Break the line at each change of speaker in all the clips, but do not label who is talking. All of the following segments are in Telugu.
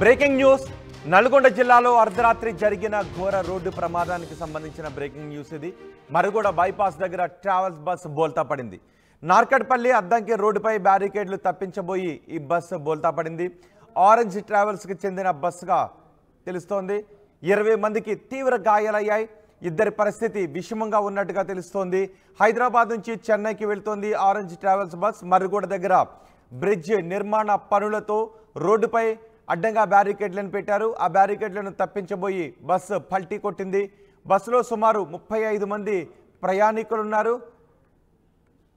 బ్రేకింగ్ న్యూస్ నల్గొండ జిల్లాలో అర్ధరాత్రి జరిగిన ఘోర రోడ్డు ప్రమాదానికి సంబంధించిన బ్రేకింగ్ న్యూస్ ఇది. మరుగుడ బైపాస్ దగ్గర ట్రావెల్స్ బస్సు బోల్తా పడింది. నార్కట్పల్లి అద్దంకి రోడ్డుపై బ్యారికేడ్లు తప్పించబోయి ఈ బస్సు బోల్తా పడింది. ఆరెంజ్ ట్రావెల్స్కి చెందిన బస్సుగా తెలుస్తోంది. 20 మందికి తీవ్ర గాయాలయ్యాయి. ఇద్దరి పరిస్థితి విషమంగా ఉన్నట్టుగా తెలుస్తోంది. హైదరాబాద్ నుంచి చెన్నైకి వెళ్తోంది ఆరెంజ్ ట్రావెల్స్ బస్. మరుగుడ దగ్గర బ్రిడ్జ్ నిర్మాణ పనులతో రోడ్డుపై అడ్డంగా బ్యారికేడ్లను పెట్టారు. ఆ బ్యారికేడ్లను తప్పించబోయి బస్సు పల్టీ కొట్టింది. బస్సులో సుమారు 35 మంది ప్రయాణికులున్నారు.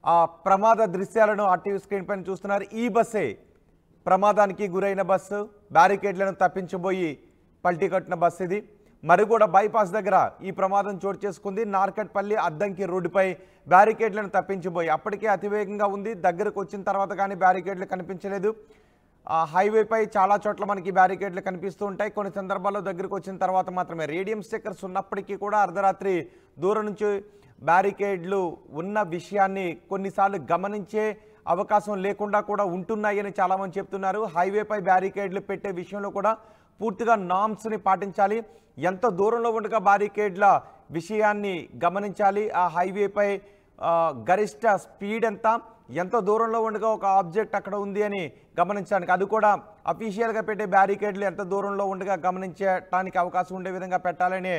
ఆ ప్రమాద దృశ్యాలను ఆర్టీవీ స్క్రీన్ పైన చూస్తున్నారు. ఈ బస్సే ప్రమాదానికి గురైన బస్సు. బ్యారికేడ్లను తప్పించబోయి పల్టీ కొట్టిన బస్సు ఇది. మరుగుడ బైపాస్ దగ్గర ఈ ప్రమాదం చోటు చేసుకుంది. నార్కట్పల్లి అద్దంకి రోడ్డుపై బ్యారికేడ్లను తప్పించబోయి అప్పటికే అతివేగంగా ఉంది. దగ్గరకు వచ్చిన తర్వాత కానీ బ్యారికేడ్లు కనిపించలేదు. హైవేపై చాలా చోట్ల మనకి బ్యారికేడ్లు కనిపిస్తూ ఉంటాయి. కొన్ని సందర్భాల్లో దగ్గరకు వచ్చిన తర్వాత మాత్రమే. రేడియం స్టిక్కర్స్ ఉన్నప్పటికీ కూడా అర్ధరాత్రి దూరం నుంచి బ్యారికేడ్లు ఉన్న విషయాన్ని కొన్నిసార్లు గమనించే అవకాశం లేకుండా కూడా ఉంటున్నాయని చాలామంది చెప్తున్నారు. హైవేపై బ్యారికేడ్లు పెట్టే విషయంలో కూడా పూర్తిగా నామ్స్ని పాటించాలి. ఎంత దూరంలో ఉండగా బ్యారికేడ్ల విషయాన్ని గమనించాలి. ఆ హైవేపై గరిష్ట స్పీడ్ ఎంత దూరంలో ఉండగా ఒక ఆబ్జెక్ట్ అక్కడ ఉంది అని గమనించడానికి, అది కూడా అఫీషియల్గా పెట్టే బ్యారికేడ్లు ఎంత దూరంలో ఉండగా గమనించడానికి అవకాశం ఉండే విధంగా పెట్టాలనే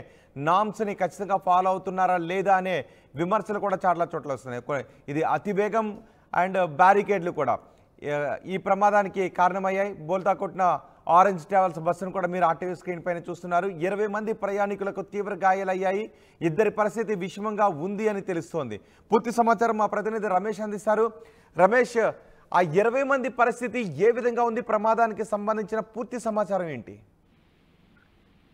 నామ్స్ని ఖచ్చితంగా ఫాలో అవుతున్నారా లేదా అనే విమర్శలు కూడా చాలా చోట్ల వస్తున్నాయి. ఇది అతివేగం అండ్ బ్యారికేడ్లు కూడా ఈ ప్రమాదానికి కారణమయ్యాయి. బోల్తా కొట్టిన ఆరెంజ్ ట్రావెల్స్ బస్సును కూడా మీరు ఆర్టీవీ స్క్రీన్ పైన చూస్తున్నారు. 20 మంది ప్రయాణికులకు తీవ్ర గాయాలయ్యాయి. ఇద్దరి పరిస్థితి విషమంగా ఉంది అని తెలుస్తోంది. పూర్తి సమాచారం మా ప్రతినిధి రమేష్ అందిస్తారు. రమేష్, ఆ 20 మంది పరిస్థితి ఏ విధంగా ఉంది? ప్రమాదానికి సంబంధించిన పూర్తి సమాచారం ఏంటి?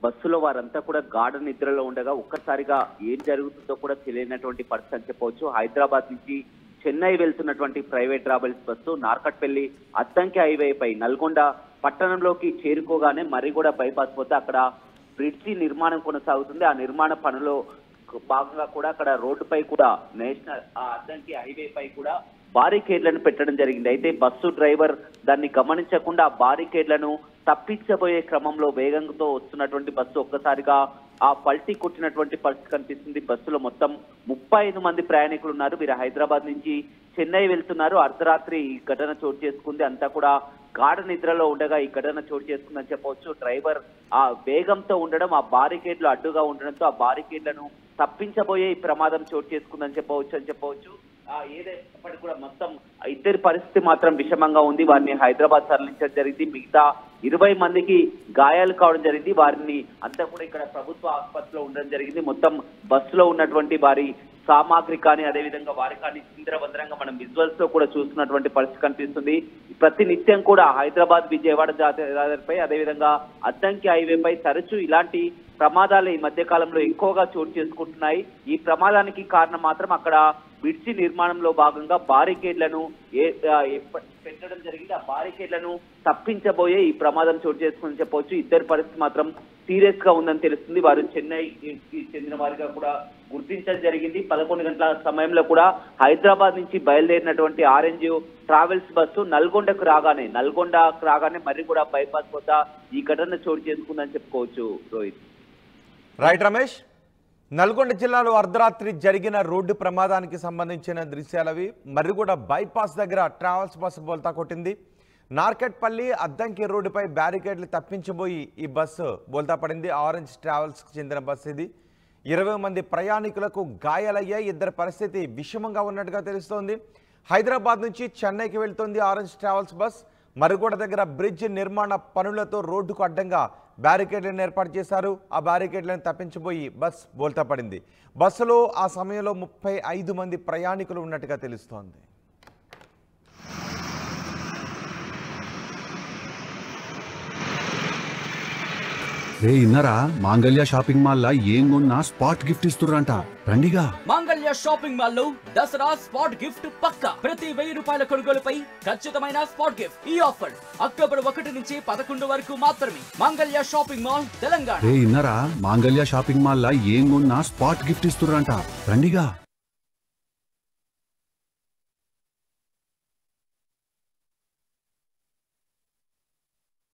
బస్సులో వారంతా కూడా గాఢ నిద్రలో ఉండగా ఒక్కసారిగా ఏం జరుగుతుందో కూడా తెలియనటువంటి పరిస్థితి అని చెప్పవచ్చు. హైదరాబాద్ నుంచి చెన్నై వెళ్తున్నటువంటి private travels bus Narketpally Addanki హైవేపై నల్గొండ పట్టణంలోకి చేరుకోగానే మరిగూడ బైపాస్ పోతే అక్కడ బ్రిడ్జి నిర్మాణం కొనసాగుతుంది. ఆ నిర్మాణ పనులో భాగంగా కూడా అక్కడ రోడ్డుపై కూడా నేషనల్ అద్దంకి హైవేపై కూడా బారికేడ్లను పెట్టడం జరిగింది. అయితే బస్సు డ్రైవర్ దాన్ని గమనించకుండా ఆ బారికేడ్లను తప్పించబోయే క్రమంలో వేగంతో వస్తున్నటువంటి బస్సు ఒక్కసారిగా ఆ పల్టీ కొట్టినటువంటి పరిస్థితి కనిపిస్తుంది. బస్సులో మొత్తం 35 మంది ప్రయాణికులు ఉన్నారు. వీరు హైదరాబాద్ నుంచి చెన్నై వెళ్తున్నారు. అర్ధరాత్రి ఈ ఘటన చోటు చేసుకుంది. అంతా కూడా గాఢ నిద్రలో ఉండగా ఈ ఘటన చోటు చేసుకుందని చెప్పవచ్చు. డ్రైవర్ ఆ వేగంతో ఉండడం, ఆ బారికేడ్లు అడ్డుగా ఉండడంతో ఆ బారికేడ్లను తప్పించబోయే ఈ ప్రమాదం చోటు చేసుకుందని చెప్పవచ్చు. ఏదైనప్పటికీ కూడా మొత్తం ఇద్దరి పరిస్థితి మాత్రం విషమంగా ఉంది. వారిని హైదరాబాద్ తరలించడం జరిగింది. మిగతా 20 మందికి గాయాలు కావడం జరిగింది. వారిని అంతా కూడా ఇక్కడ ప్రభుత్వ ఆసుపత్రిలో ఉండడం జరిగింది. మొత్తం బస్సులో ఉన్నటువంటి వారి సామాగ్రి కానీ అదేవిధంగా వారి కానీ చిందరవందరంగా మనం విజువల్స్ లో కూడా చూస్తున్నటువంటి పరిస్థితి కనిపిస్తుంది. ప్రతి నిత్యం కూడా హైదరాబాద్ విజయవాడ జాతీయ రహదారిపై అదేవిధంగా అద్దంకి హైవేపై తరచూ ఇలాంటి ప్రమాదాలు ఈ మధ్య కాలంలో ఎక్కువగా చోటు చేసుకుంటున్నాయి. ఈ ప్రమాదానికి కారణం మాత్రం అక్కడ బ్రిడ్జి నిర్మాణంలో భాగంగా బారికేడ్లను పెట్టడం జరిగింది. ఆ బారికేడ్లను తప్పించబోయే ఈ ప్రమాదం చోటు చేసుకుని చెప్పవచ్చు. ఇద్దరి పరిస్థితి మాత్రం సీరియస్ గా ఉందని తెలుస్తుంది. వారు చెన్నైకి చెందిన వారిగా కూడా గుర్తించడం జరిగింది. 11 గంటల సమయంలో కూడా హైదరాబాద్ నుంచి బయలుదేరినటువంటి ఆరెంజ్ ట్రావెల్స్ బస్సు నల్గొండకు రాగానే మరి కూడా బైపాస్ వద్ద ఈ ఘటన చోటు చేసుకుందని చెప్పుకోవచ్చు. రోహిత్.
రైట్ రమేష్, నల్గొండ జిల్లాలో అర్ధరాత్రి జరిగిన రోడ్డు ప్రమాదానికి సంబంధించిన దృశ్యాలవి. మర్రిగూడ బైపాస్ దగ్గర ట్రావెల్స్ బస్సు బోల్తా కొట్టింది. నార్కట్పల్లి అద్దంకి రోడ్డుపై బ్యారికేడ్లు తప్పించబోయి ఈ బస్సు బోల్తా పడింది. ఆరెంజ్ ట్రావెల్స్కి చెందిన బస్సు ఇది. 20 మంది ప్రయాణికులకు గాయాలయ్యాయి. ఇద్దరి పరిస్థితి విషమంగా ఉన్నట్టుగా తెలుస్తోంది. హైదరాబాద్ నుంచి చెన్నైకి వెళ్తోంది ఆరెంజ్ ట్రావెల్స్ బస్. మరుగుడ దగ్గర బ్రిడ్జ్ నిర్మాణ పనులతో రోడ్డుకు అడ్డంగా బ్యారికేడ్లను ఏర్పాటు చేశారు. ఆ బ్యారికేడ్లను తప్పించబోయి బస్ బోల్తా పడింది. బస్సులో ఆ సమయంలో 35 మంది ప్రయాణికులు ఉన్నట్టుగా తెలుస్తోంది.
రే ఇన్నరా మాంగళ్య షాపింగ్ మాల్ లా ఏం కొన్నా స్పాట్ గిఫ్ట్ ఇస్తుర్రంట. రండిగా
మాంగళ్య షాపింగ్ మాల్ లో దసరా స్పాట్ గిఫ్ట్ పక్కా. ప్రతి 1000 రూపాయల కొనుగోలుపై ఖచ్చితమైన స్పాట్ గిఫ్ట్. ఈ ఆఫర్ అక్టోబర్ 1 నుంచి 11 వరకు మాత్రమే. మాంగళ్య షాపింగ్ మాల్, తెలంగాణ.
రే ఇన్నరా మాంగళ్య షాపింగ్ మాల్ లా ఏం కొన్నా స్పాట్ గిఫ్ట్ ఇస్తుర్రంట. రండిగా.